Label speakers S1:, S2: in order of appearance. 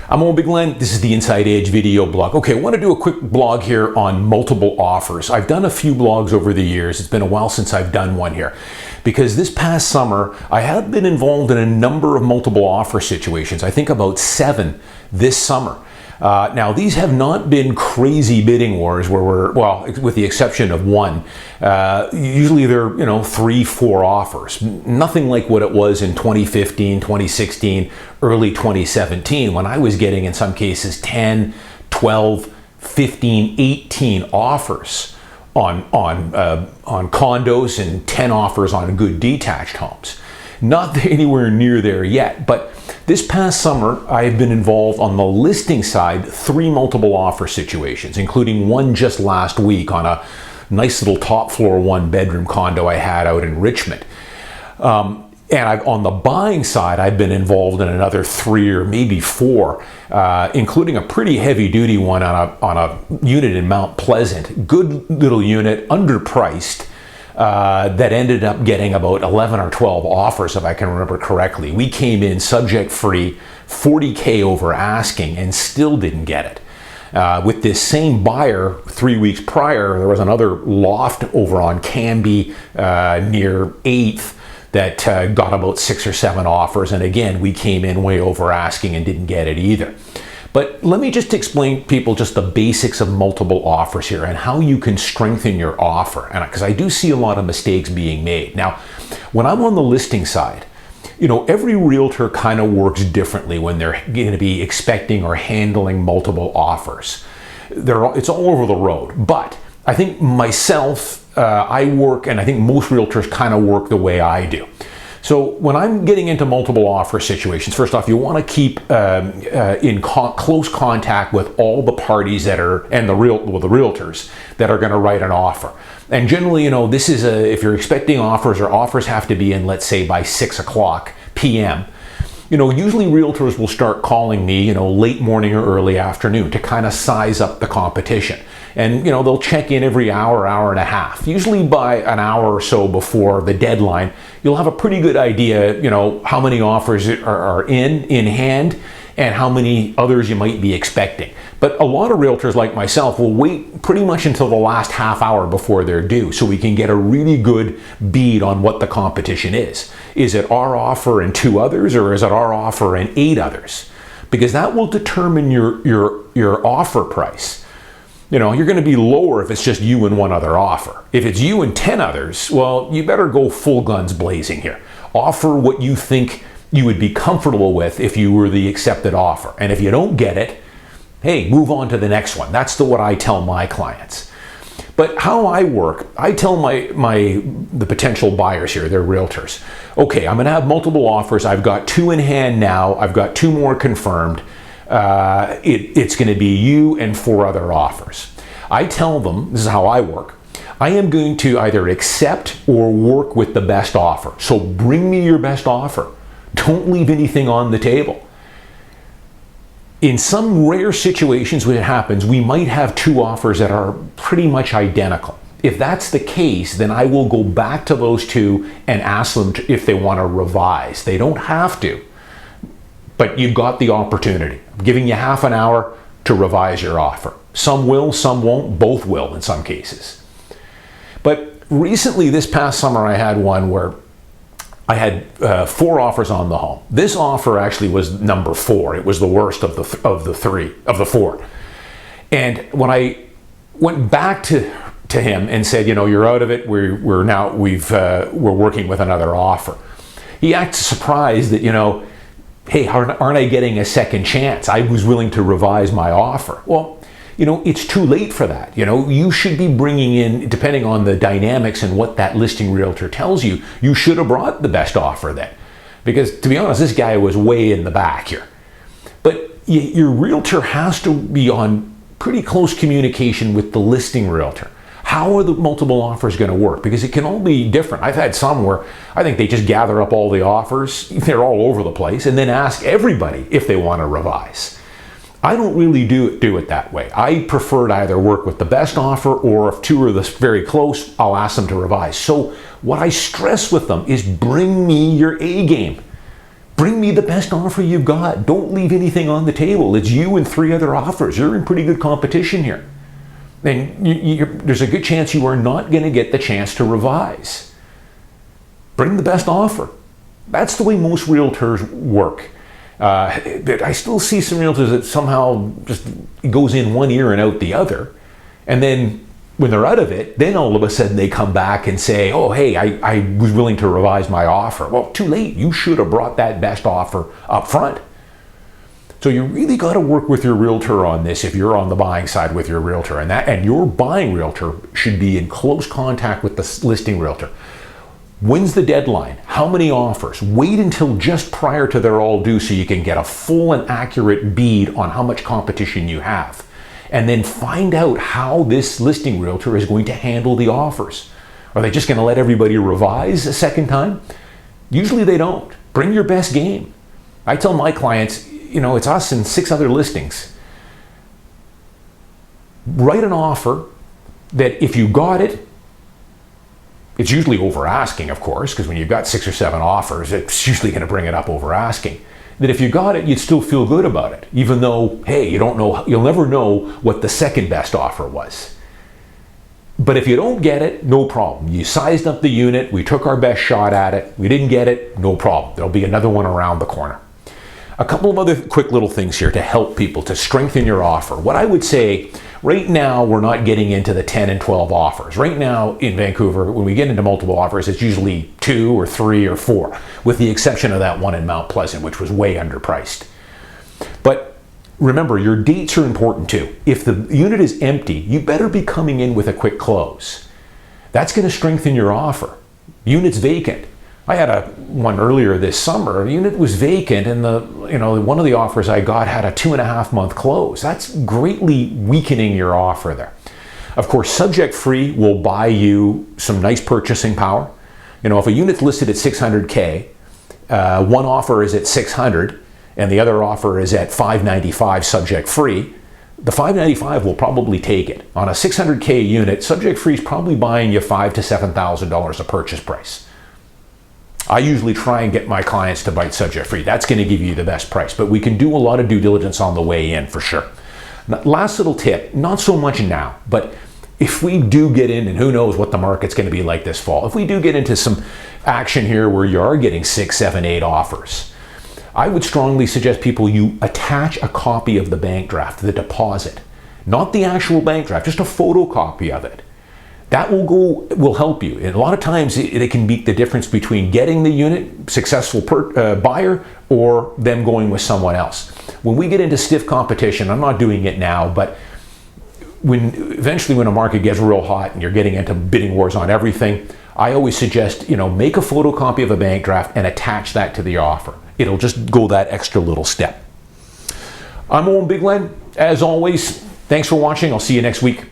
S1: I'm Owen Bigland. This is the Inside Edge video blog. Okay, I want to do a quick blog here on multiple offers. I've done a few blogs over the years. It's been a while since I've done one here because this past summer I have been involved in a number of multiple offer situations. I think about 7 this summer. Now, these have not been crazy bidding wars where we're, well, with the exception of one. Usually they're, 3, 4 offers. Nothing like what it was in 2015, 2016, early 2017, when I was getting, in some cases, 10, 12, 15, 18 offers on condos and 10 offers on good detached homes. Not anywhere near there yet, but this past summer, I've been involved on the listing side, 3 multiple offer situations, including one just last week on a nice little top floor 1-bedroom condo I had out in Richmond. And on the buying side, I've been involved in another 3 or maybe 4, including a pretty heavy duty one on a unit in Mount Pleasant. Good little unit, underpriced. That ended up getting about 11 or 12 offers, if I can remember correctly. We came in subject free, $40K over asking, and still didn't get it. With this same buyer, 3 weeks prior, there was another loft over on Canby near 8th that got about 6 or 7 offers, and again, we came in way over asking and didn't get it either. But let me just explain people just the basics of multiple offers here and how you can strengthen your offer. And because I do see a lot of mistakes being made. Now, when I'm on the listing side, every realtor kind of works differently when they're going to be expecting or handling multiple offers. It's all over the road. But I think myself, I work, and I think most realtors kind of work the way I do. So when I'm getting into multiple offer situations, first off, you want to keep in close contact with all the parties that are, and the realtors that are going to write an offer. And generally, this is if you're expecting offers, or offers have to be in, let's say, by 6 o'clock p.m., usually realtors will start calling me, late morning or early afternoon to kind of size up the competition. And, they'll check in every hour, hour and a half. Usually by an hour or so before the deadline, you'll have a pretty good idea, how many offers are in hand and how many others you might be expecting. But a lot of realtors like myself will wait pretty much until the last half hour before they're due so we can get a really good bead on what the competition is. Is it our offer and 2 others, or is it our offer and 8 others? Because that will determine your offer price. You're going to be lower if it's just you and 1 other offer. If it's you and 10 others, well, you better go full guns blazing here. Offer what you think you would be comfortable with if you were the accepted offer. And if you don't get it, hey, move on to the next one. That's what I tell my clients. But how I work, I tell the potential buyers here, they're realtors, okay, I'm going to have multiple offers. I've got 2 in hand now. I've got 2 more confirmed. It's going to be you and 4 other offers. I tell them, this is how I work, I am going to either accept or work with the best offer. So bring me your best offer. Don't leave anything on the table. In some rare situations when it happens, we might have 2 offers that are pretty much identical. If that's the case, then I will go back to those 2 and ask them if they want to revise. They don't have to, but you've got the opportunity. I'm giving you half an hour to revise your offer. Some will, some won't, both will in some cases. But recently, this past summer, I had one where I had 4 offers on the home. This offer actually was number 4. It was the worst of the 4. And when I went back to him and said, you're out of it. We're working with another offer. He acted surprised that, hey, aren't I getting a second chance? I was willing to revise my offer. Well, it's too late for that. You should be bringing in, depending on the dynamics and what that listing realtor tells you, you should have brought the best offer then. Because to be honest, this guy was way in the back here. But your realtor has to be on pretty close communication with the listing realtor. How are the multiple offers going to work? Because it can all be different. I've had some where I think they just gather up all the offers, they're all over the place, and then ask everybody if they want to revise. I don't really do it that way. I prefer to either work with the best offer, or if 2 are very close, I'll ask them to revise. So what I stress with them is bring me your A game. Bring me the best offer you've got. Don't leave anything on the table. It's you and 3 other offers. You're in pretty good competition here. And there's a good chance you are not going to get the chance to revise. Bring the best offer. That's the way most realtors work. I still see some realtors that somehow just goes in one ear and out the other. And then when they're out of it, then all of a sudden they come back and say, oh, hey, I was willing to revise my offer. Well, too late. You should have brought that best offer up front. So you really got to work with your realtor on this if you're on the buying side with your realtor. And your buying realtor should be in close contact with the listing realtor. When's the deadline? How many offers? Wait until just prior to their all due so you can get a full and accurate bead on how much competition you have. And then find out how this listing realtor is going to handle the offers. Are they just going to let everybody revise a second time? Usually they don't. Bring your best game. I tell my clients, it's us and 6 other listings. Write an offer that if you got it, it's usually over asking, of course, because when you've got 6 or 7 offers, it's usually going to bring it up over asking. That if you got it, you'd still feel good about it, even though, hey, you'll never know what the second best offer was. But if you don't get it, no problem. You sized up the unit, we took our best shot at it, we didn't get it, no problem. There'll be another one around the corner. A couple of other quick little things here to help people to strengthen your offer. What I would say, right now we're not getting into the 10 and 12 offers. Right now in Vancouver, when we get into multiple offers, it's usually 2 or 3 or 4, with the exception of that one in Mount Pleasant, which was way underpriced. But remember, your dates are important too. If the unit is empty, you better be coming in with a quick close. That's going to strengthen your offer. Unit's vacant. I had one earlier this summer. The unit was vacant, and one of the offers I got had a 2.5-month close. That's greatly weakening your offer there. Of course, subject free will buy you some nice purchasing power. If a unit's listed at $600K, one offer is at 600, and the other offer is at $595 subject free. The $595 will probably take it. On a $600K unit, subject free is probably buying you $5,000 to $7,000 a purchase price. I usually try and get my clients to bite subject free. That's going to give you the best price, but we can do a lot of due diligence on the way in for sure. Now, last little tip, not so much now, but if we do get in, and who knows what the market's going to be like this fall, if we do get into some action here where you are getting 6, 7, 8 offers, I would strongly suggest people you attach a copy of the bank draft, the deposit, not the actual bank draft, just a photocopy of it. That will help you. And a lot of times it can be the difference between getting the unit, successful buyer, or them going with someone else. When we get into stiff competition, I'm not doing it now, but eventually when a market gets real hot and you're getting into bidding wars on everything, I always suggest, make a photocopy of a bank draft and attach that to the offer. It'll just go that extra little step. I'm Owen Bigland. As always, thanks for watching. I'll see you next week.